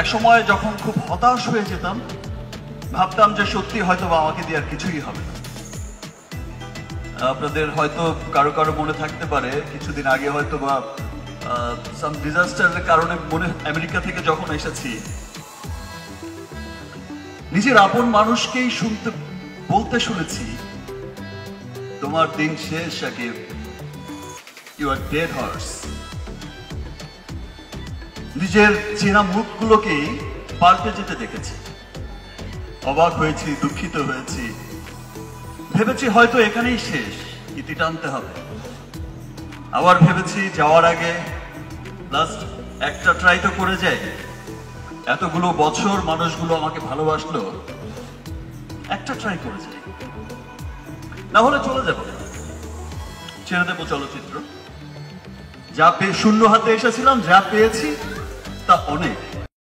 এক সময় যখন খুব হতাশ হয়ে যেতাম, ভাবতাম যে সত্যি হয়তো বা আমাকে দিয়ে আর কিছুই হবে না। আপনাদের হয়তো কারো কারো মনে থাকতে পারে কিছুদিন আগে হয়তো বা সাম ডিজাস্টারের কারণে মনে আমেরিকা থেকে যখন এসেছি, নিজের আপন মানুষকেই বলতে শুনেছি, তোমার দিন শেষ Shakib, you are dead horse. নিজের চেনা মুখগুলোকেই পাল্টে যেতে দেখেছি, অবাক হয়েছি, দুঃখিত হয়েছি, ভেবেছি হয়তো এখানেই শেষ, ইতি টানতে হবে। আবার ভেবেছি যাওয়ার আগে লাস্ট একটা ট্রাই তো করে যাই, এতগুলো বছর মানুষগুলো আমাকে ভালোবাসলো, একটা ট্রাই করে যাই, না হলে চলে যাব, ছেড়ে দেবো চলচ্চিত্র। যা শূন্য হাতে এসেছিলাম, যা পেয়েছি তা অনেক।